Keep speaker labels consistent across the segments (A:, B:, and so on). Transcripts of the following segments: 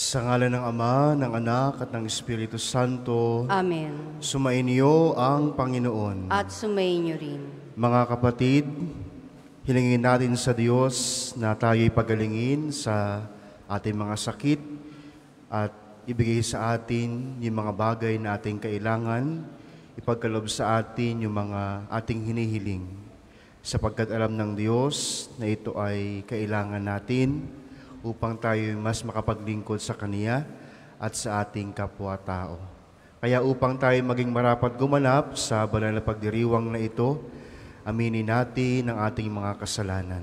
A: Sa ngalan ng Ama, ng Anak, at ng Espiritu Santo.
B: Amen.
A: Sumainyo ang Panginoon.
B: At sumainyo rin.
A: Mga kapatid, hilingin natin sa Diyos na tayo'y pagalingin sa ating mga sakit at ibigay sa atin yung mga bagay na ating kailangan, ipagkaloob sa atin yung mga ating hinihiling. Sapagkat alam ng Diyos na ito ay kailangan natin upang tayo mas makapaglingkod sa Kaniya at sa ating kapwa-tao. Kaya upang tayo maging marapat gumanap sa banal na pagdiriwang na ito, aminin natin ang ating mga kasalanan.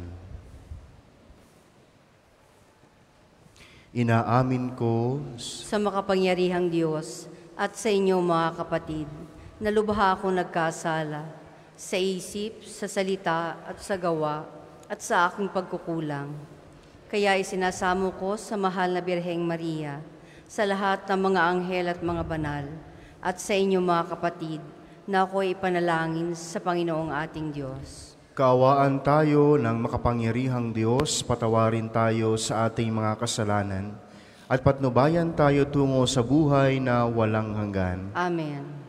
A: Inaamin ko
B: sa makapangyarihang Diyos at sa inyo mga kapatid, na lubha akong nagkasala sa isip, sa salita at sa gawa at sa aking pagkukulang. Kaya isinasamo ko sa mahal na Birheng Maria, sa lahat ng mga anghel at mga banal, at sa inyo mga kapatid, na ako'y ipanalangin sa Panginoong ating Diyos.
A: Kaawaan tayo ng makapangyarihang Diyos, patawarin tayo sa ating mga kasalanan, at patnubayan tayo tungo sa buhay na walang hanggan.
B: Amen.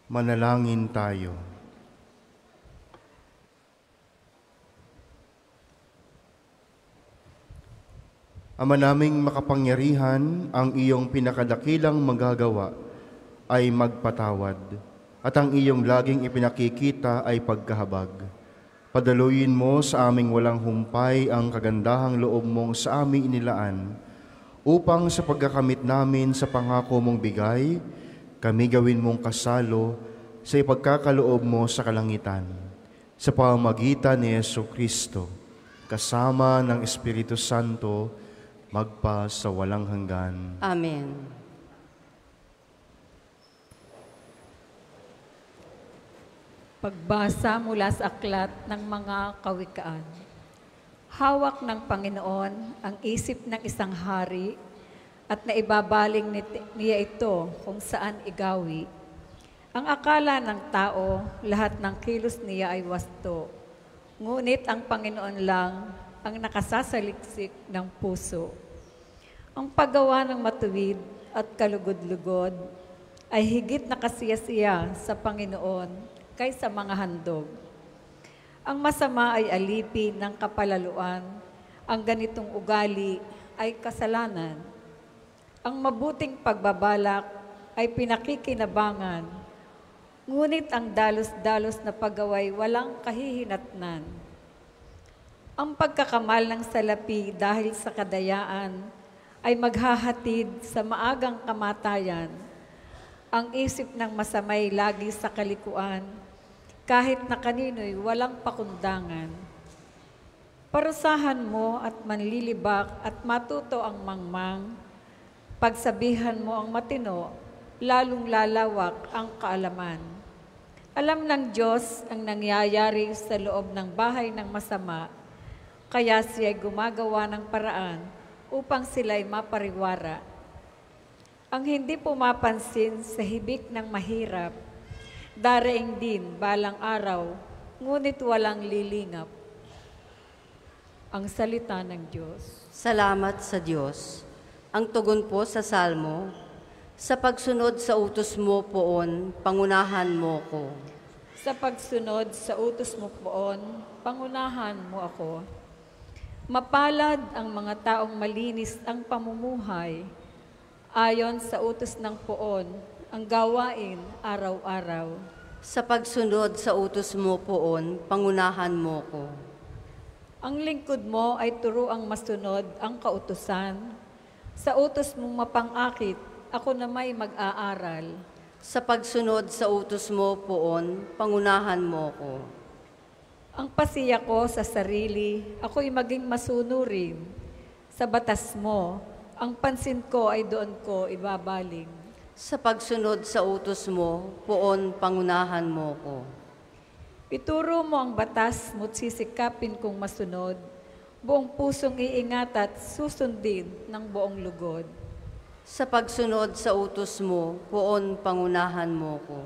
A: Manalangin tayo. Ama naming makapangyarihan, ang iyong pinakadakilang magagawa ay magpatawad, at ang iyong laging ipinakikita ay pagkahabag. Padaluyin mo sa aming walang humpay ang kagandahang loob mong sa aming inilaan, upang sa pagkakamit namin sa pangako mong bigay, kami gawin mong kasalo sa ipagkakaloob mo sa kalangitan. Sa pamamagitan ni Jesucristo, kasama ng Espiritu Santo, magpa sa walang hanggan.
B: Amen.
C: Pagbasa mula sa aklat ng mga kawikaan. Hawak ng Panginoon ang isip ng isang hari at naibabaling niya ito kung saan igawi. Ang akala ng tao, lahat ng kilos niya ay wasto. Ngunit ang Panginoon lang ang nakasasaliksik ng puso. Ang paggawa ng matuwid at kalugod-lugod ay higit na kasiyasiya sa Panginoon kaysa mga handog. Ang masama ay alipin ng kapalaluan. Ang ganitong ugali ay kasalanan. Ang mabuting pagbabalak ay pinakikinabangan, ngunit ang dalos-dalos na paggaway walang kahihinatnan. Ang pagkakamal ng salapi dahil sa kadayaan ay maghahatid sa maagang kamatayan. Ang isip ng masamay lagi sa kalikuan, kahit na kanino'y walang pakundangan. Parusahan mo at manlilibak at matuto ang mangmang. Pagsabihan mo ang matino, lalong lalawak ang kaalaman. Alam ng Diyos ang nangyayari sa loob ng bahay ng masama, kaya siya'y gumagawa ng paraan upang sila'y mapariwara. Ang hindi pumapansin sa hibik ng mahirap, daraing din balang araw, ngunit walang lilingap. Ang salita ng Diyos.
B: Salamat sa Diyos. Ang tugon po sa Salmo, sa pagsunod sa utos mo poon, pangunahan mo ko.
C: Sa pagsunod sa utos mo poon, pangunahan mo ako. Mapalad ang mga taong malinis ang pamumuhay, ayon sa utos ng poon ang gawain araw-araw.
B: Sa pagsunod sa utos mo poon, pangunahan mo ko.
C: Ang lingkod mo ay turuang masunod ang kautusan. Sa utos mong mapangakit, ako na may mag-aaral.
B: Sa pagsunod sa utos mo poon, pangunahan mo ko.
C: Ang pasiya ko sa sarili, ako'y maging masunurin. Sa batas mo, ang pansin ko ay doon ko ibabaling.
B: Sa pagsunod sa utos mo, poon pangunahan mo ko.
C: Ituro mo ang batas mo't sisikapin kong masunod, buong pusong iingat at susundin ng buong lugod.
B: Sa pagsunod sa utos mo, poon pangunahan mo ko.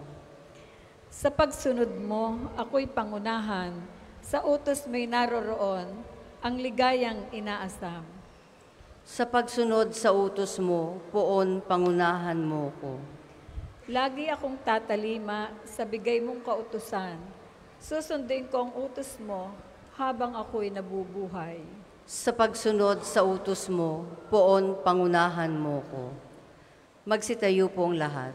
C: Sa pagsunod mo, ako'y pangunahan, sa utos mo'y naroroon, ang ligayang inaasam.
B: Sa pagsunod sa utos mo, poon pangunahan mo ko.
C: Lagi akong tatalima sa bigay mong kautusan. Susundin ko ang utos mo habang ako'y nabubuhay.
B: Sa pagsunod sa utos mo, poon pangunahan mo ko. Magsitayo pong lahat.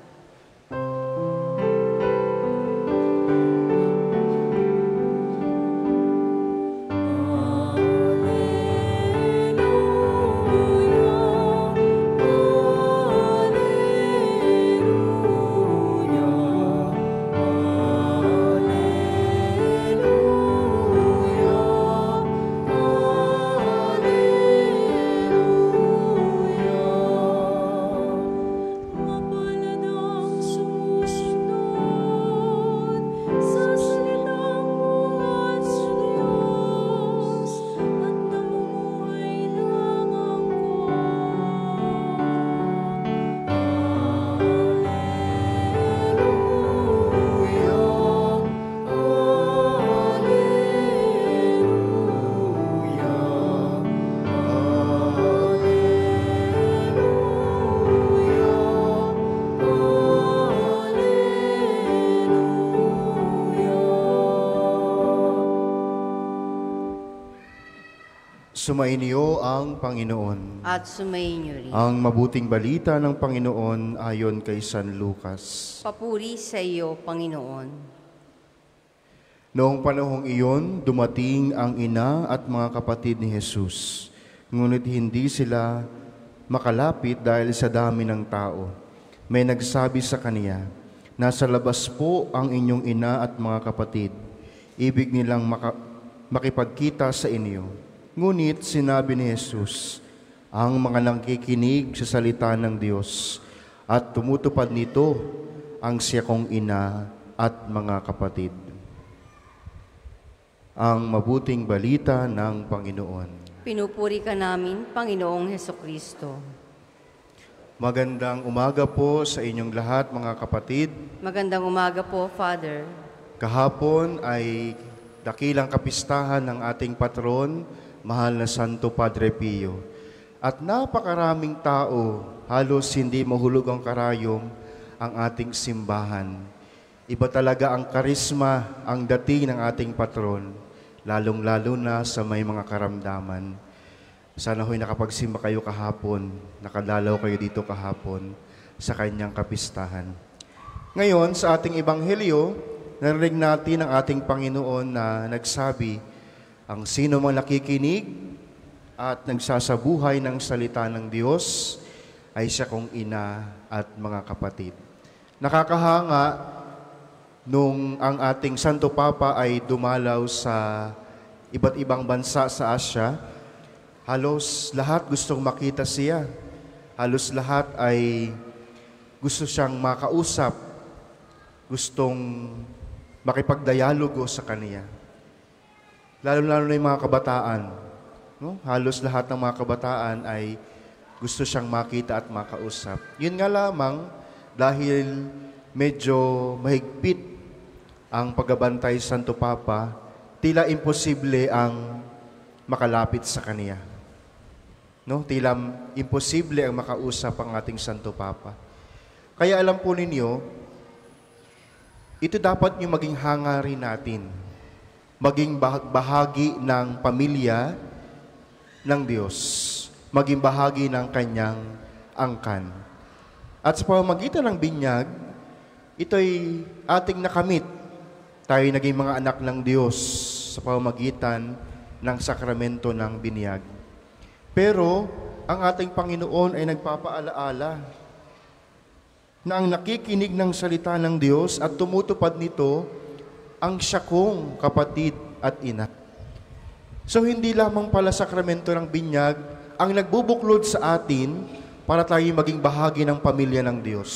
A: Sumainyo ang Panginoon.
B: At sumainyo rin.
A: Ang mabuting balita ng Panginoon ayon kay San Lucas.
B: Papuri sa iyo, Panginoon.
A: Noong panahong iyon, dumating ang ina at mga kapatid ni Jesus. Ngunit hindi sila makalapit dahil sa dami ng tao. May nagsabi sa kaniya, "Nasa labas po ang inyong ina at mga kapatid. Ibig nilang makipagkita sa inyo." Ngunit sinabi ni Jesus, ang mga nakikinig sa salita ng Diyos at tumutupad nito ang siya kong ina at mga kapatid. Ang mabuting balita ng Panginoon.
B: Pinupuri ka namin, Panginoong Hesukristo.
A: Magandang umaga po sa inyong lahat, mga kapatid.
B: Magandang umaga po, Father.
A: Kahapon ay dakilang kapistahan ng ating patron, Mahal na Santo Padre Pio. At napakaraming tao, halos hindi mahulog ang karayom ang ating simbahan. Iba talaga ang karisma, ang dating ng ating patron, lalong-lalo na sa may mga karamdaman. Sana ho'y nakapagsimba kayo kahapon, nakadalaw kayo dito kahapon sa kanyang kapistahan. Ngayon, sa ating ebanghelyo, narinig natin ang ating Panginoon na nagsabi, ang sino mang nakikinig at nagsasabuhay ng salita ng Diyos ay siya kong ina at mga kapatid. Nakakahanga nung ang ating Santo Papa ay dumalaw sa iba't ibang bansa sa Asya, halos lahat gustong makita siya. Halos lahat ay gusto siyang makausap, gustong makipagdialogo sa kaniya. Lalo-lalo na yung mga kabataan. No? Halos lahat ng mga kabataan ay gusto siyang makita at makausap. Yun nga lamang, dahil medyo mahigpit ang pagbabantay sa Santo Papa, tila imposible ang makalapit sa kaniya. No? Tila imposible ang makausap ang ating Santo Papa. Kaya alam po ninyo, ito dapat yung maging hangarin natin. Maging bahagi ng pamilya ng Diyos, maging bahagi ng kanyang angkan. At sa pamamagitan ng binyag, ito'y ating nakamit. Tayo naging mga anak ng Diyos sa pamamagitan ng sakramento ng binyag. Pero, ang ating Panginoon ay nagpapaalaala na ang nakikinig ng salita ng Diyos at tumutupad nito ang siya kong kapatid at ina. So hindi lamang pala sakramento ng binyag ang nagbubuklod sa atin para tayo maging bahagi ng pamilya ng Diyos.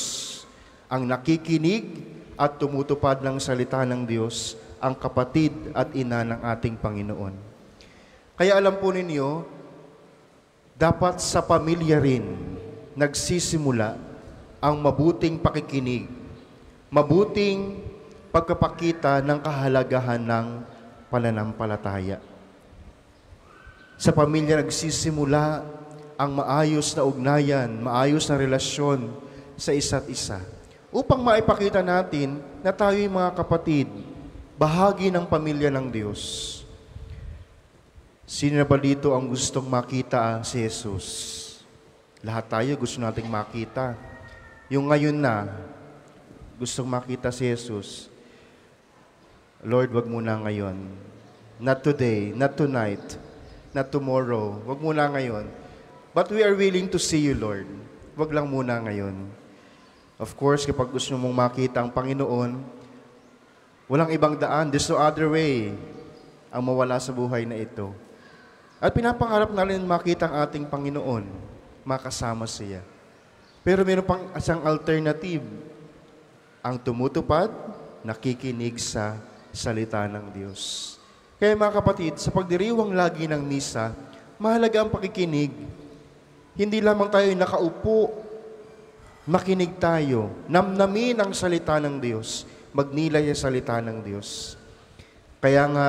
A: Ang nakikinig at tumutupad ng salita ng Diyos, ang kapatid at ina ng ating Panginoon. Kaya alam po ninyo, dapat sa pamilya rin nagsisimula ang mabuting pakikinig, mabuting pagkapakita ng kahalagahan ng pananampalataya. Sa pamilya nagsisimula ang maayos na ugnayan, maayos na relasyon sa isa't isa. Upang maipakita natin na tayo'y mga kapatid, bahagi ng pamilya ng Diyos. Sino na ba dito ang gustong makita si Jesus? Lahat tayo gusto nating makita. Yung ngayon na, gustong makita si Jesus. Lord, wag muna ngayon. Not today, not tonight, not tomorrow. Wag muna ngayon. But we are willing to see you, Lord. Wag lang muna ngayon. Of course, kapag gusto mong makita ang Panginoon, walang ibang daan. There's no other way ang mawala sa buhay na ito. At pinapangarap na rin makita ang ating Panginoon, makasama siya. Pero meron pang isang alternative, ang tumutupad, nakikinig sa salita ng Diyos. Kaya mga kapatid, sa pagdiriwang lagi ng misa, mahalaga ang pakikinig. Hindi lamang tayo nakaupo, makinig tayo, namnamin ang salita ng Diyos, magnilay ang salita ng Diyos. Kaya nga,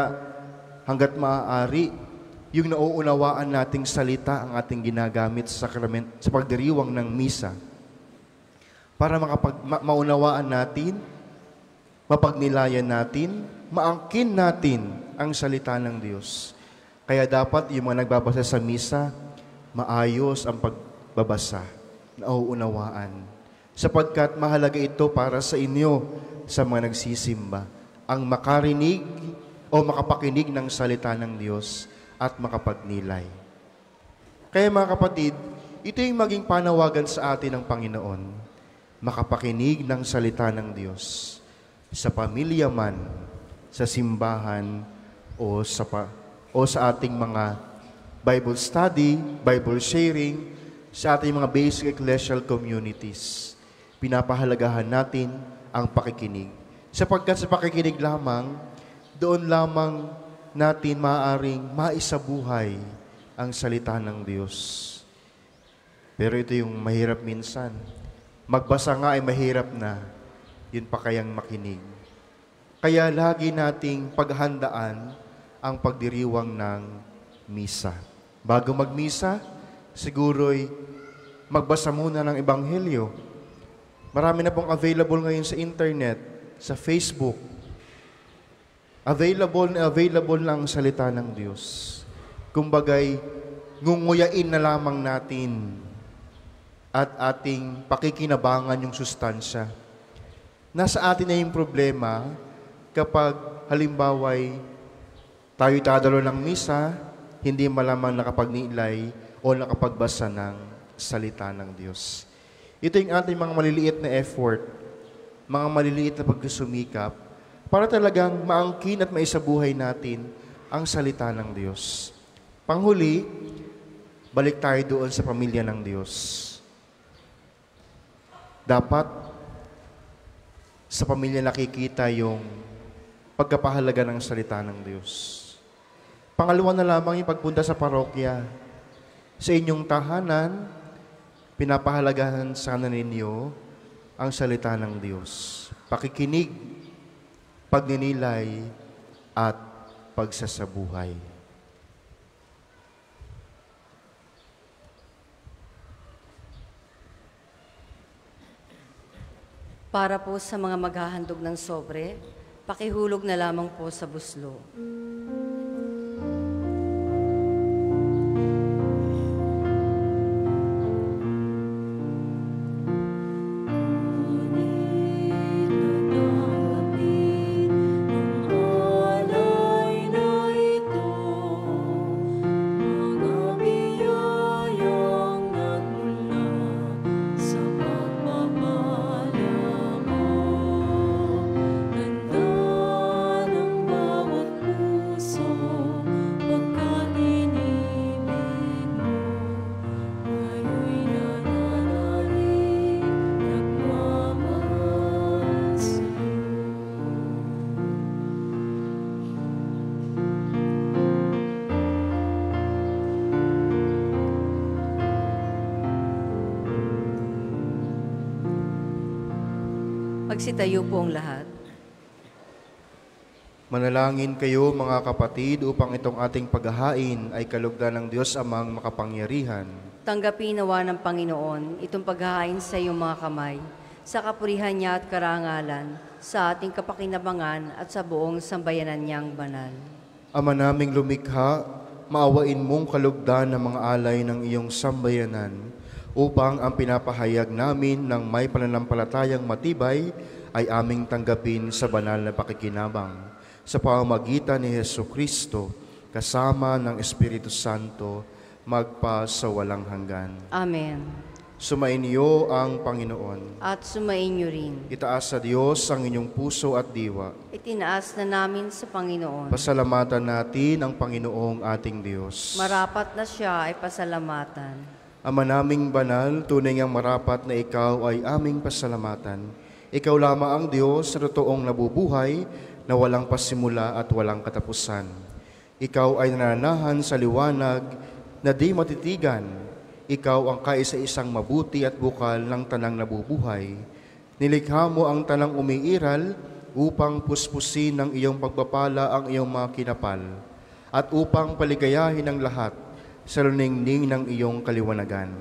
A: hanggat maaari, yung nauunawaan nating salita ang ating ginagamit sa sakrament, sa pagdiriwang ng misa, para maunawaan natin, mapagnilayan natin, maangkin natin ang salita ng Diyos. Kaya dapat yung mga nagbabasa sa misa, maayos ang pagbabasa, nauunawaan. Sapagkat mahalaga ito para sa inyo, sa mga nagsisimba, ang makarinig o makapakinig ng salita ng Diyos at makapagnilay. Kaya mga kapatid, ito yung maging panawagan sa atin ng Panginoon, makapakinig ng salita ng Diyos sa pamilya man, sa simbahan, o sa ating mga Bible study, Bible sharing, sa ating mga basic ecclesial communities. Pinapahalagahan natin ang pakikinig. Sapagkat sa pakikinig lamang, doon lamang natin maaaring maisabuhay ang salita ng Diyos. Pero ito yung mahirap minsan. Magbasa nga ay mahirap na, yun pa kayang makinig. Kaya lagi nating paghandaan ang pagdiriwang ng misa. Bago magmisa, siguro'y magbasa muna ng Ebanghelyo. Marami na pong available ngayon sa internet, sa Facebook. Available lang ang salita ng Diyos. Kumbagay, ngunguyain na lamang natin at ating pakikinabangan yung sustansya. Nasa atin na yung problema kapag halimbawa'y tayo dadalo ng misa, hindi malamang nakapagnilay o nakapagbasa ng salita ng Diyos. Ito yung ating mga maliliit na effort, mga maliliit na pagsusumikap, para talagang maangkin at maisabuhay natin ang salita ng Diyos. Panghuli, balik tayo doon sa pamilya ng Diyos. Dapat sa pamilya nakikita yung pagkapahalaga ng salita ng Diyos. Pangalawa na lamang yung pagpunta sa parokya. Sa inyong tahanan, pinapahalagahan sana ninyo ang salita ng Diyos. Pakikinig, pagninilay, at pagsasabuhay.
B: Para po sa mga maghahandog ng sobre, pakihulog na lamang po sa buslo. Magsitayo po ang lahat.
A: Manalangin kayo mga kapatid upang itong ating paghahain ay kalugdan ng Diyos Amang makapangyarihan.
B: Tanggapin nawa ng Panginoon itong paghahain sa iyong mga kamay, sa kapurihan niya at karangalan, sa ating kapakinabangan at sa buong sambayanan niyang banal.
A: Ama naming lumikha, maawain mong kalugdan ng mga alay ng iyong sambayanan upang ang pinapahayag namin ng may pananampalatayang matibay ay aming tanggapin sa banal na pakikinabang. Sa pamamagitan ni Jesucristo, kasama ng Espiritu Santo, magpa sa walang hanggan.
B: Amen.
A: Sumainyo ang Panginoon.
B: At sumainyo rin.
A: Itaas sa Diyos ang inyong puso at diwa.
B: Itinaas na namin sa Panginoon.
A: Pasalamatan natin ang Panginoong ating Diyos.
B: Marapat na siya ay pasalamatan.
A: Ama naming banal, tunay ngang marapat na ikaw ay aming pasalamatan. Ikaw lamang ang Diyos na totoong nabubuhay, na walang pasimula at walang katapusan. Ikaw ay nananahan sa liwanag na di matitigan. Ikaw ang kaisa-isang mabuti at bukal ng tanang nabubuhay. Nilikha mo ang tanang umiiral upang puspusin ng iyong pagpapala ang iyong mga kinapal at upang paligayahin ang lahat sa luningning ng iyong kaliwanagan.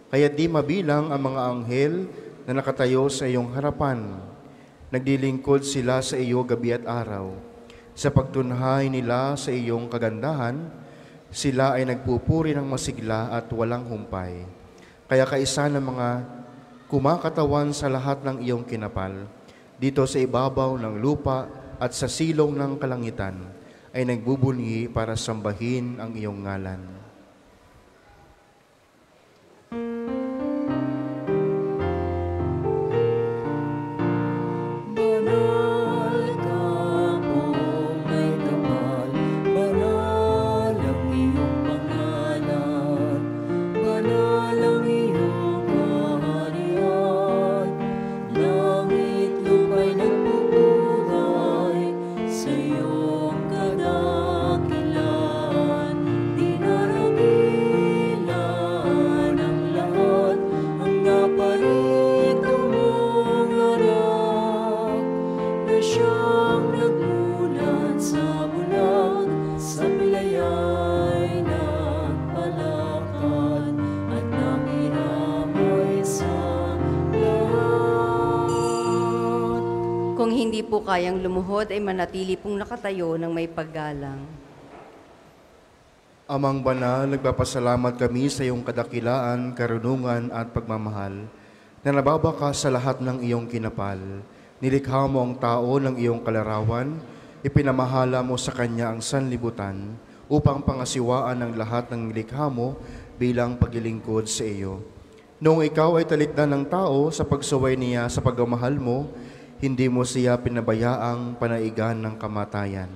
A: Kaya di mabilang ang mga anghel na nakatayo sa iyong harapan. Nagdilingkod sila sa iyo gabi at araw. Sa pagtunhay nila sa iyong kagandahan, sila ay nagpupuri ng masigla at walang humpay. Kaya kaisa ng mga kumakatawan sa lahat ng iyong kinapal, dito sa ibabaw ng lupa at sa silong ng kalangitan, ay nagbubunyi para sambahin ang iyong ngalan.
B: Kung hindi po kayang lumuhod, ay manatili pong nakatayo ng may paggalang.
A: Amang banal, nagpapasalamat kami sa iyong kadakilaan, karunungan at pagmamahal na nababaka sa lahat ng iyong kinapal. Nilikha mo ang tao ng iyong kalarawan, ipinamahala mo sa kanya ang sanlibutan upang pangasiwaan ang lahat ng nilikha mo bilang paglilingkod sa iyo. Noong ikaw ay talikdan ng tao sa pagsuway niya sa pagmamahal mo, hindi mo siya pinabayaang panaigan ng kamatayan.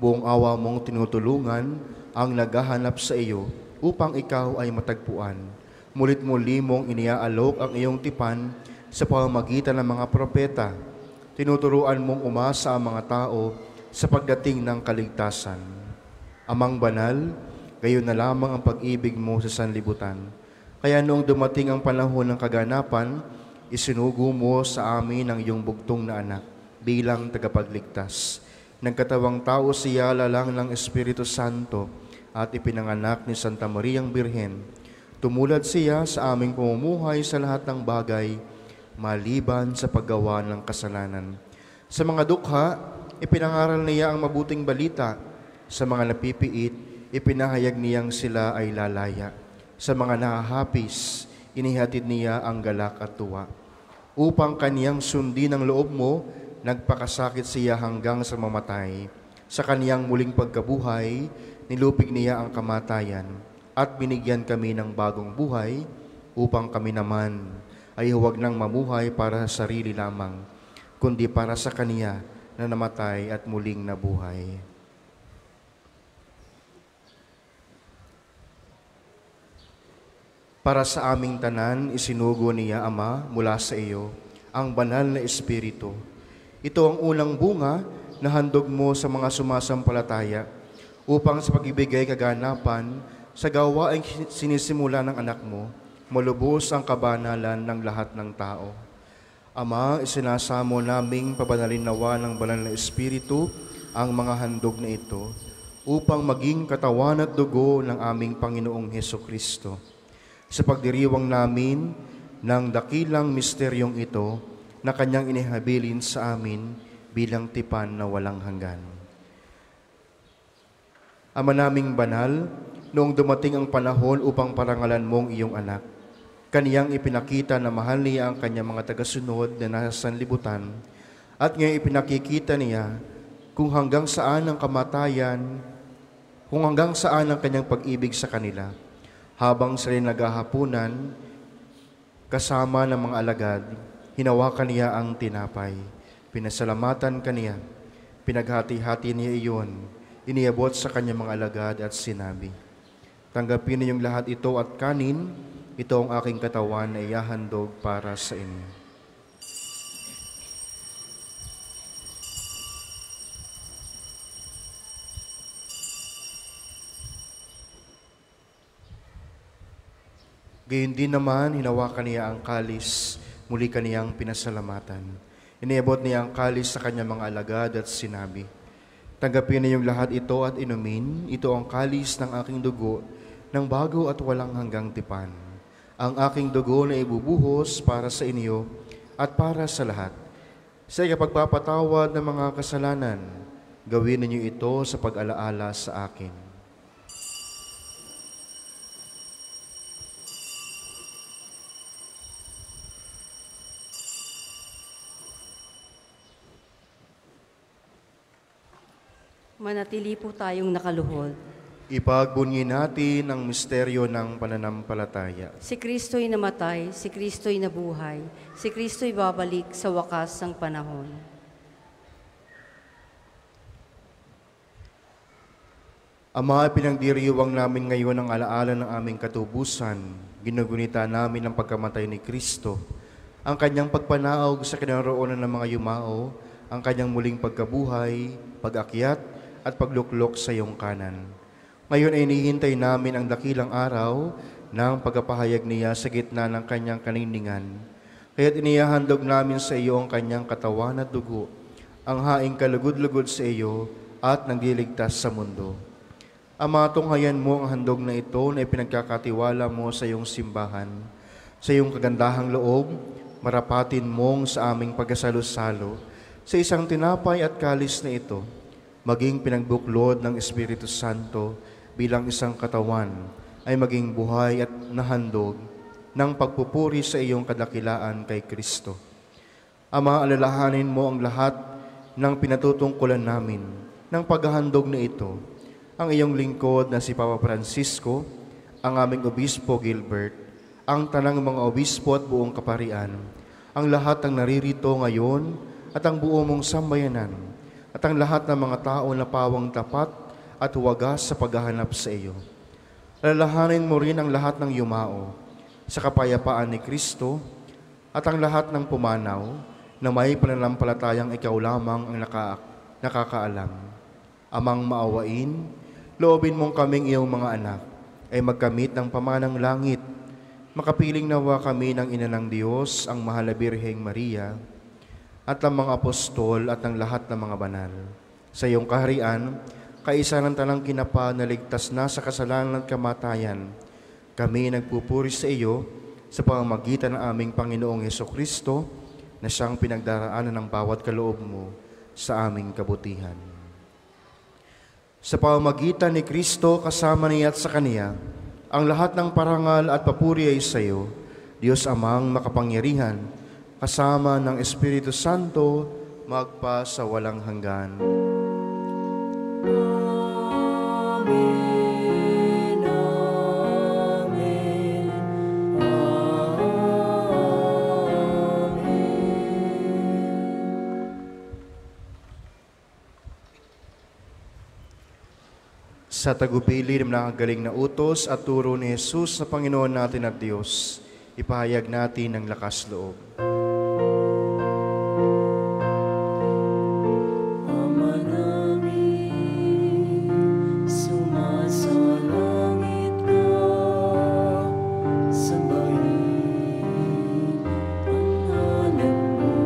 A: Buong awa mong tinutulungan ang naghahanap sa iyo upang ikaw ay matagpuan. Mulit-muli mong iniaalok ang iyong tipan sa pamamagitan ng mga propeta. Tinuturuan mong umasa ang mga tao sa pagdating ng kaligtasan. Amang banal, gayon na lamang ang pag-ibig mo sa sanlibutan. Kaya noong dumating ang panahon ng kaganapan, isinugo mo sa amin ang iyong bugtong na anak bilang tagapagligtas. Nagkatawang tao siya lalang ng Espiritu Santo at ipinanganak ni Santa Mariang Birhen. Tumulad siya sa aming pamumuhay sa lahat ng bagay, maliban sa paggawa ng kasalanan. Sa mga dukha, ipinangaral niya ang mabuting balita. Sa mga napipiit, ipinahayag niyang sila ay lalaya. Sa mga nahahapis, inihatid niya ang galak at tuwa. Upang kaniyang sundin ang loob mo, nagpakasakit siya hanggang sa mamatay. Sa kaniyang muling pagkabuhay, nilupig niya ang kamatayan at binigyan kami ng bagong buhay upang kami naman ay huwag nang mamuhay para sa sarili lamang, kundi para sa kaniya na namatay at muling nabuhay. Para sa aming tanan, isinugo niya, Ama, mula sa iyo, ang banal na Espiritu. Ito ang unang bunga na handog mo sa mga sumasampalataya upang sa pag-ibigay kaganapan sa gawaing sinisimula ng anak mo, malubos ang kabanalan ng lahat ng tao. Ama, isinasamo naming pabanalin nawa ng banal na Espiritu ang mga handog na ito upang maging katawan at dugo ng aming Panginoong Heso Kristo. Sa pagdiriwang namin ng dakilang misteryong ito na kanyang inihabilin sa amin bilang tipan na walang hanggan. Ama naming banal, noong dumating ang panahon upang parangalan mong iyong anak, kaniyang ipinakita na mahal niya ang kanyang mga tagasunod na nasa sanlibutan, at ngayon ipinakikita niya kung hanggang saan ang kanyang pag-ibig sa kanila. Habang sila naghahapunan, kasama ng mga alagad, hinawakan niya ang tinapay. Pinasalamatan kaniya, pinaghati-hati niya iyon, iniabot sa kanyang mga alagad at sinabi, "Tanggapin ninyong lahat ito at kanin, ito ang aking katawan na ihahandog para sa inyo." Gayon din naman, hinawakan niya ang kalis, muli kaniyang pinasalamatan. Iniabot niya ang kalis sa kanyang mga alagad at sinabi, "Tanggapin ninyong lahat ito at inumin, ito ang kalis ng aking dugo, ng bago at walang hanggang tipan. Ang aking dugo na ibubuhos para sa inyo at para sa lahat. Sa ikapagpapatawad ng mga kasalanan, gawin ninyo ito sa pag-alaala sa akin."
B: Manatili po tayong nakaluhod.
A: Ipagbunyi natin ang misteryo ng pananampalataya.
B: Si Kristo'y namatay, si Kristo'y nabuhay, si Kristo'y babalik sa wakas ng panahon.
A: Ama, pinagdiriwang namin ngayon ang alaala ng aming katubusan. Ginugunita namin ang pagkamatay ni Kristo, ang kanyang pagpanaog sa kinaroonan ng mga yumao, ang kanyang muling pagkabuhay, pag-akyat, at pagluklok sa iyong kanan. Ngayon ay inihintay namin ang dakilang araw ng pagpapahayag niya sa gitna ng kanyang kaniningan. Kaya't inihahandog namin sa iyo ang kanyang katawan at dugo, ang haing kalugod-lugod sa iyo at nagliligtas sa mundo. Ama, tunghayan mo ang handog na ito na ipinagkakatiwala mo sa iyong simbahan. Sa iyong kagandahang loob, marapatin mong sa aming pagkasalo-salo sa isang tinapay at kalis na ito, maging pinagbuklod ng Espiritu Santo bilang isang katawan, ay maging buhay at nahandog ng pagpupuri sa iyong kadakilaan kay Kristo. Ama, alalahanin mo ang lahat ng pinatutungkulan namin ng paghahandog na ito, ang iyong lingkod na si Papa Francisco, ang aming Obispo Gilbert, ang tanang mga obispo at buong kaparian, ang lahat ng naririto ngayon at ang buo mong sambayanan, at ang lahat ng mga tao na pawang tapat at wagas sa paghahanap sa iyo. Alalahanin mo rin ang lahat ng yumao sa kapayapaan ni Kristo at ang lahat ng pumanaw na may pananampalatayang ikaw lamang ang nakakaalam. Amang maawain, loobin mong kaming iyong mga anak ay magkamit ng pamanang langit. Makapiling nawa kami ng Ina ng Diyos, ang Mahal na Birheng Maria, at ang mga apostol at ang lahat ng mga banal. Sa iyong kaharian, kaisa ng tanang kinapa na ligtas na sa kasalanan at kamatayan, kami nagpupuri sa iyo sa pamamagitan ng aming Panginoong Hesukristo na siyang pinagdaraanan ng bawat kaloob mo sa aming kabutihan. Sa pamamagitan ni Kristo, kasama niya at sa Kaniya, ang lahat ng parangal at papuri ay sa iyo, Diyos Amang makapangyarihan, kasama ng Espiritu Santo, magpa sa walang hanggan.
D: Amen. Amen. Amen.
A: Sa tagupili ng nakagaling na utos at turo ni Jesus na Panginoon natin at Diyos, ipahayag natin ang lakas loob.
D: Ama namin, sumasalangit ka, sambahin ang ngalan mo.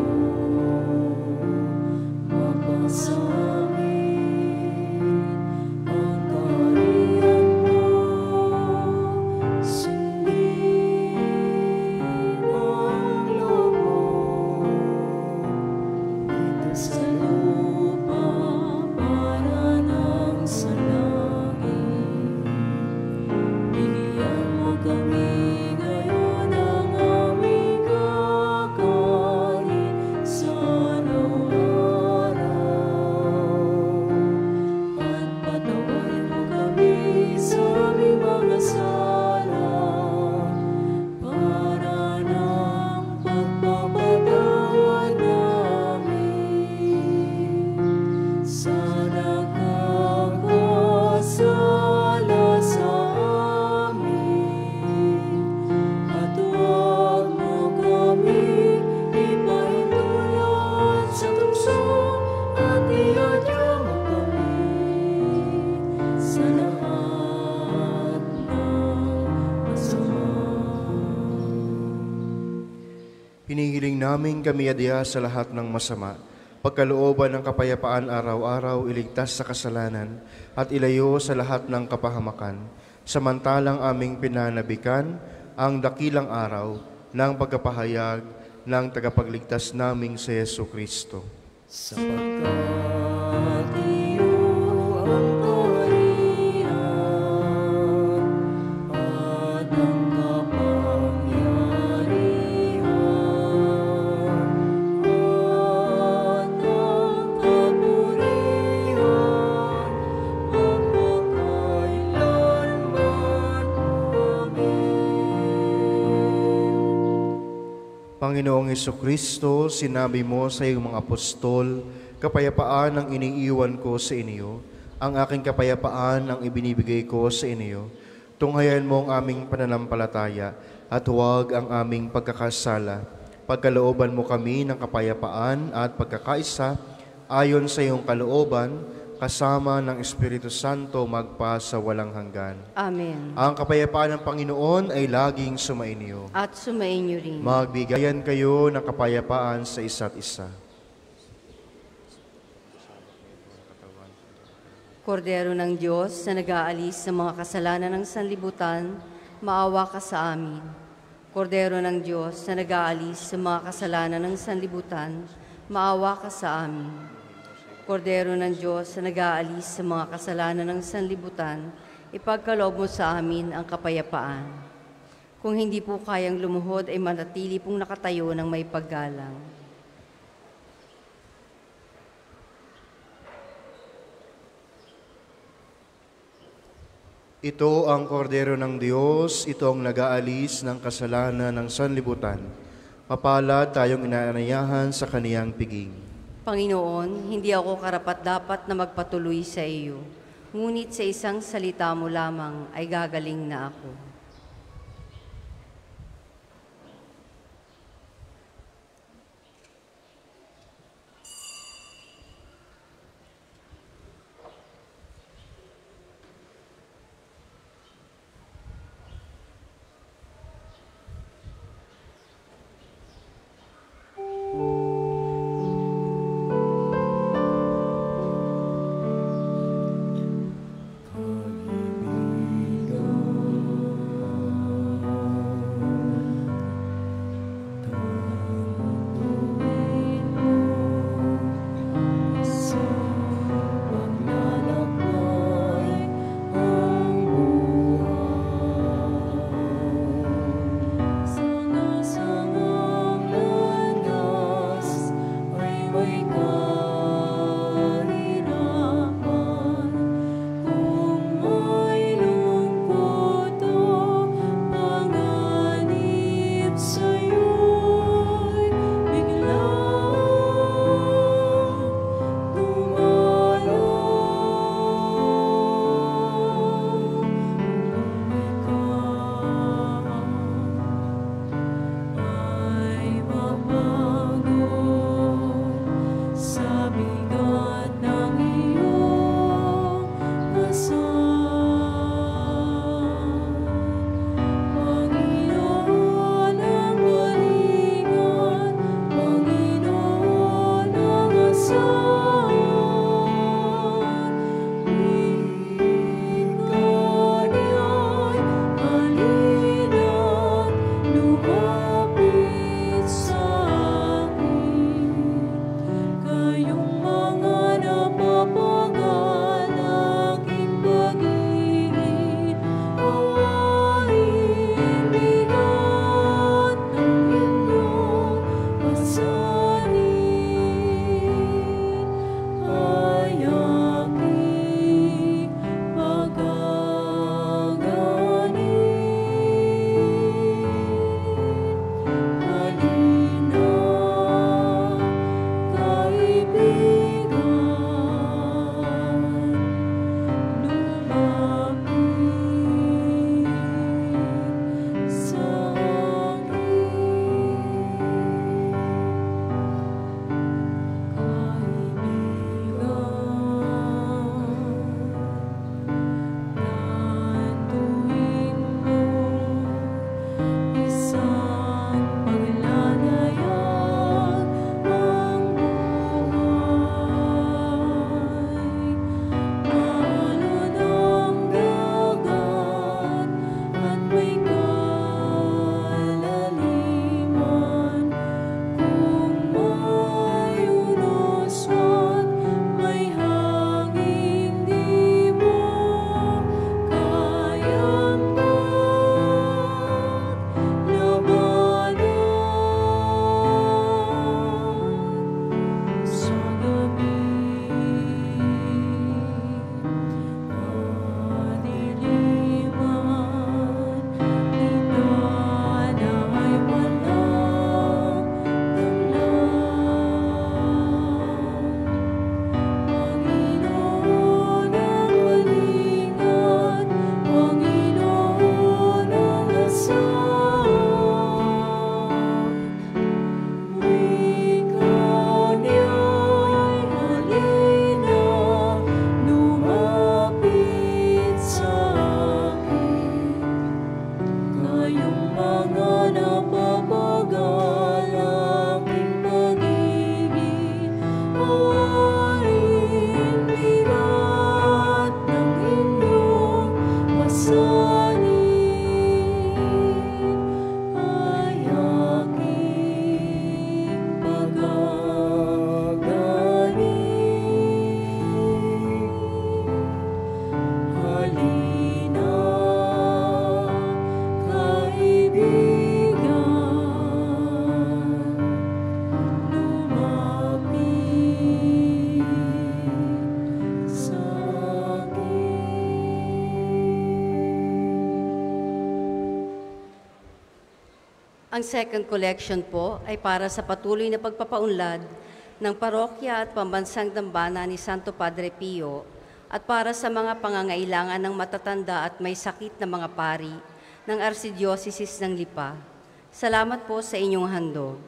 A: Hinihiling namin kami adya sa lahat ng masama, pagkalooban ng kapayapaan araw-araw, iligtas sa kasalanan, at ilayo sa lahat ng kapahamakan, samantalang aming pinanabikan ang dakilang araw ng pagkapahayag ng tagapagligtas naming si Yesu Kristo.
D: Sapagkat iyo ang kaharian at ang kapangyarihan at ang kapurihan magpakailanman. Amen.
A: Panginoong Hesukristo, sinabi mo sa iyong mga apostol, kapayapaan ang iniiwan ko sa inyo, ang aking kapayapaan ang ibinibigay ko sa inyo. Tunghayan mo ang aming pananampalataya at huwag ang aming pagkakasala. Pagkalooban mo kami ng kapayapaan at pagkakaisa ayon sa iyong kalooban, kasama ng Espiritu Santo magpa sa walang hanggan.
B: Amen.
A: Ang kapayapaan ng Panginoon ay laging sumainyo.
B: At sumainyo rin.
A: Magbigayan kayo ng kapayapaan sa isa't isa.
B: Kordero ng Diyos na nag-aalis sa mga kasalanan ng sanlibutan, maawa ka sa amin. Kordero ng Diyos na nag-aalis sa mga kasalanan ng sanlibutan, maawa ka sa amin. Kordero ng Diyos na nag-aalis sa mga kasalanan ng sanlibutan, ipagkaloob mo sa amin ang kapayapaan. Kung hindi po kayang lumuhod, ay manatili pong nakatayo ng may paggalang.
A: Ito ang kordero ng Diyos, ito ang nag-aalis ng kasalanan ng sanlibutan. Mapalad tayong inaanayahan sa kaniyang piging.
B: Panginoon, hindi ako karapat-dapat na magpatuloy sa iyo, ngunit sa isang salita mo lamang ay gagaling na ako.
D: Kaibigan
B: Ang second collection po ay para sa patuloy na pagpapaunlad ng parokya at pambansang dambana ni Santo Padre Pio at para sa mga pangangailangan ng matatanda at may sakit na mga pari ng Archdiocese ng Lipa. Salamat po sa inyong handog.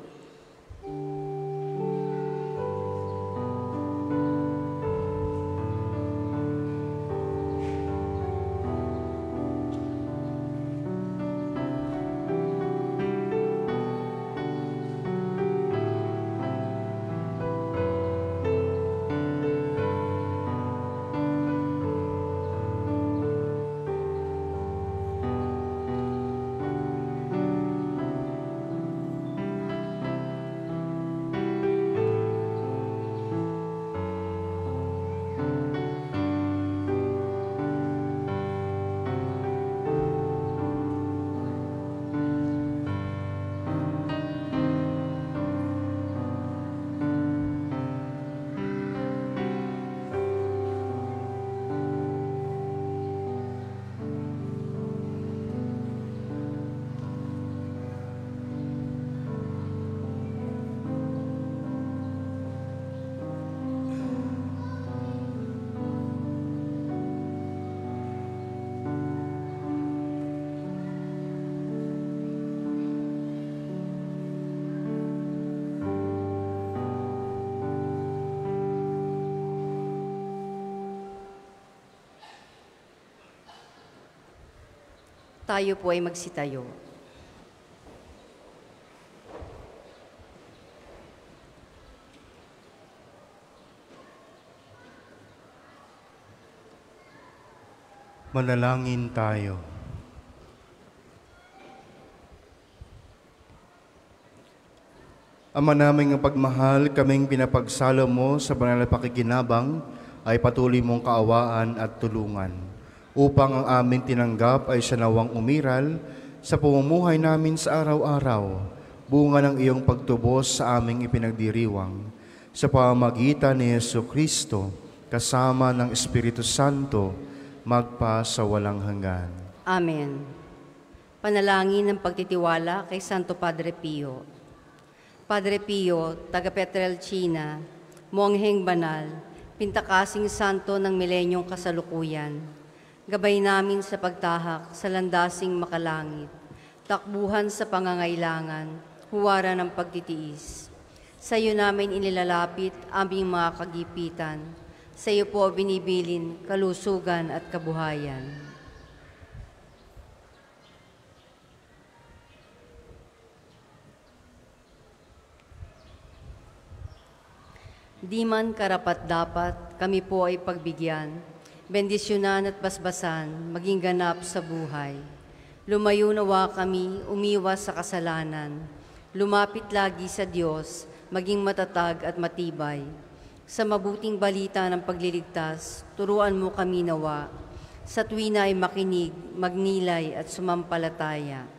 B: Tayo po ay magsitayo.
A: Manalangin tayo. Ama naming pagmahal, kaming pinapagsalo mo sa banal na pakikinabang ay patuloy mong kaawaan at tulungan upang ang aming tinanggap ay sanawang umiral sa pamumuhay namin sa araw-araw, bunga ng iyong pagtubos sa aming ipinagdiriwang. Sa pamamagitan ni Jesucristo, kasama ng Espiritu Santo, magpa sa walang hanggan.
B: Amen. Panalangin ng pagtitiwala kay Santo Padre Pio. Padre Pio, taga Pietrelcina, mongheng banal, pintakasing santo ng milenyong kasalukuyan, gabay namin sa pagtahak sa landasing makalangit, takbuhan sa pangangailangan, huwara ng pagtitiis. Sa iyo namin inilalapit aming mga kagipitan, sa iyo po binibilin kalusugan at kabuhayan. Di man karapat-dapat, kami po ay pagbigyan, bendisyonan at basbasan, maging ganap sa buhay. Lumayo nawa kami, umiwas sa kasalanan. Lumapit lagi sa Diyos, maging matatag at matibay. Sa mabuting balita ng pagliligtas, turuan mo kami nawa. Sa tuwina ay makinig, magnilay at sumampalataya.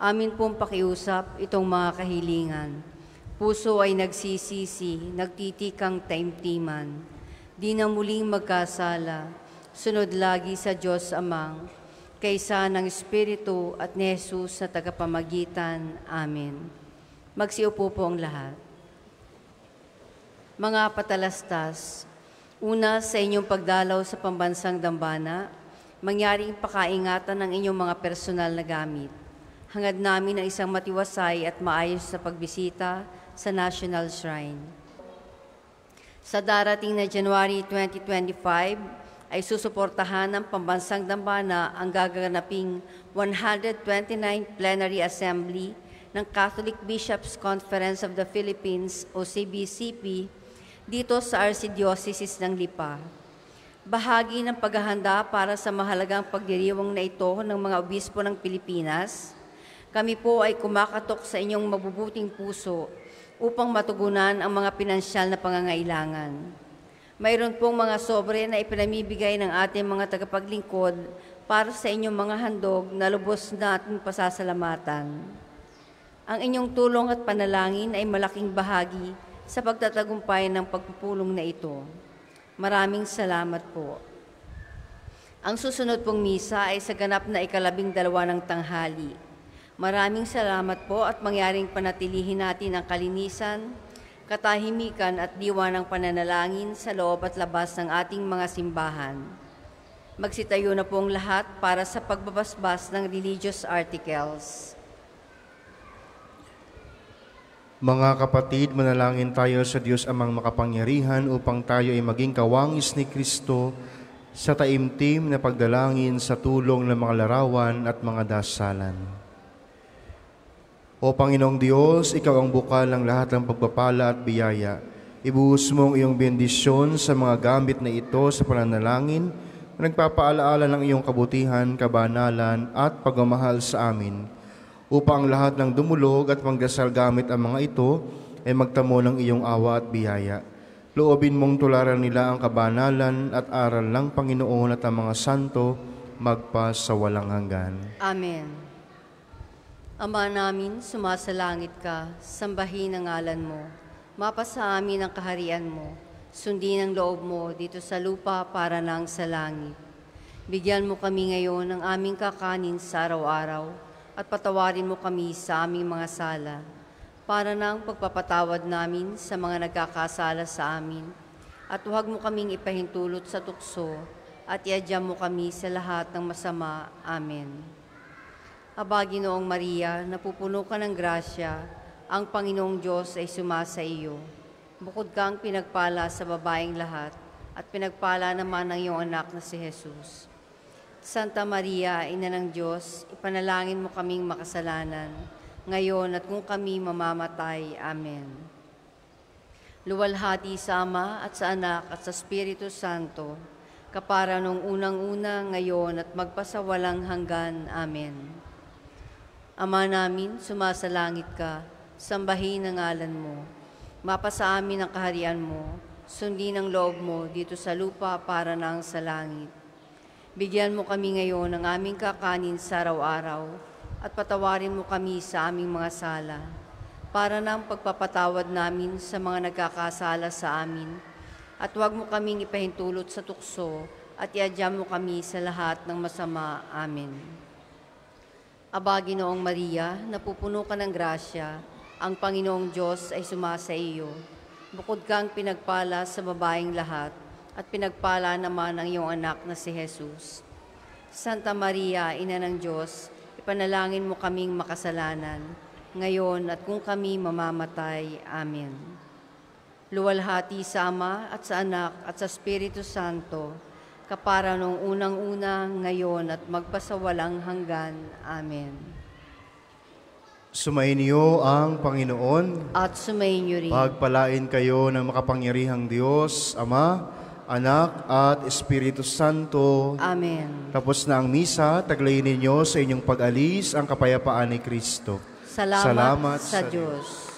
B: Amin pong pakiusap itong mga kahilingan. Puso ay nagsisisi, nagtitikang taimtiman. Di na muling magkasala, sunod lagi sa Diyos Amang, kaysa ng Espiritu at ni Jesus na tagapamagitan. Amen. Magsiupo po ang lahat. Mga patalastas, una sa inyong pagdalaw sa pambansang dambana, mangyaring pakaingatan ng inyong mga personal na gamit. Hangad namin ang isang matiwasay at maayos na pagbisita sa National Shrine. Sa darating na January 2025, ay susuportahan ng Pambansang Dambana ang gaganaping 129th Plenary Assembly ng Catholic Bishops' Conference of the Philippines o CBCP dito sa Archdiocese ng Lipa. Bahagi ng paghahanda para sa mahalagang pagdiriwang na ito ng mga obispo ng Pilipinas, kami po ay kumakatok sa inyong mabubuting puso upang matugunan ang mga pinansyal na pangangailangan. Mayroon pong mga sobre na ipinamibigay ng ating mga tagapaglingkod para sa inyong mga handog na lubos nating pasasalamatan. Ang inyong tulong at panalangin ay malaking bahagi sa pagtatagumpay ng pagpupulong na ito. Maraming salamat po. Ang susunod pong misa ay sa ganap na 12 ng tanghali. Maraming salamat po at mangyaring panatilihin natin ang kalinisan, katahimikan at diwa ng pananalangin sa loob at labas ng ating mga simbahan. Magsitayo na po ang lahat para sa pagbabasbas ng religious articles.
A: Mga kapatid, manalangin tayo sa Diyos amang makapangyarihan upang tayo ay maging kawangis ni Kristo sa taimtim na pagdalangin sa tulong ng mga larawan at mga dasalan. O Panginoong Diyos, Ikaw ang bukal ng lahat ng pagpapala at biyaya. Ibuhos mo ang iyong bendisyon sa mga gamit na ito sa pananalangin na nagpapaalaala ng iyong kabutihan, kabanalan at pagmamahal sa amin, upang lahat ng dumulog at magdasal gamit ang mga ito ay magtamo ng iyong awa at biyaya. Loobin mong tularan nila ang kabanalan at aral ng Panginoon at ang mga santo magpa sa walang hanggan.
B: Amen. Ama namin, sumasalangit ka, sambahin ang ngalan mo. Mapasa amin ang kaharian mo. Sundin ang loob mo dito sa lupa para nang sa langit. Bigyan mo kami ngayon ng aming kakanin sa araw-araw at patawarin mo kami sa aming mga sala para nang pagpapatawad namin sa mga nagkakasala sa amin. At huwag mo kaming ipahintulot sa tukso at iadya mo kami sa lahat ng masama. Amen. Aba, Ginoong Maria, napupuno ka ng grasya, ang Panginoong Diyos ay sumasa iyo. Bukod kang pinagpala sa babaeng lahat, at pinagpala naman ang iyong anak na si Jesus. Santa Maria, Ina ng Diyos, ipanalangin mo kaming makasalanan, ngayon at kung kami mamamatay. Amen. Luwalhati sa Ama at sa Anak at sa Espiritu Santo, kapara nung unang-una, ngayon at magpasawalang hanggan. Amen. Ama namin, sumasalangit ka, sambahin ang ngalan mo. Mapasa amin ang kaharian mo, sundin ang loob mo dito sa lupa para nang sa langit. Bigyan mo kami ngayon ng aming kakanin sa araw-araw at patawarin mo kami sa aming mga sala para nang pagpapatawad namin sa mga nagkakasala sa amin. At huwag mo kaming ipahintulot sa tukso at iadya mo kami sa lahat ng masama. Amen. Aba, Ginoong Maria, napupuno ka ng grasya, ang Panginoong Diyos ay sumasa iyo. Bukod kang pinagpala sa babaeng lahat, at pinagpala naman ang iyong anak na si Jesus. Santa Maria, Ina ng Diyos, ipanalangin mo kaming makasalanan, ngayon at kung kami mamamatay. Amen. Luwalhati sa Ama at sa Anak at sa Espiritu Santo, kapara nung unang-una, ngayon at magpasawalang hanggan. Amen.
A: Sumayin niyo ang Panginoon.
B: At sumayin niyo rin.
A: Pagpalain kayo ng makapangyarihang Diyos, Ama, Anak, at Espiritu Santo.
B: Amen.
A: Tapos na ang misa, taglayin ninyo sa inyong pag-alis ang kapayapaan ni Kristo.
B: Salamat sa Diyos.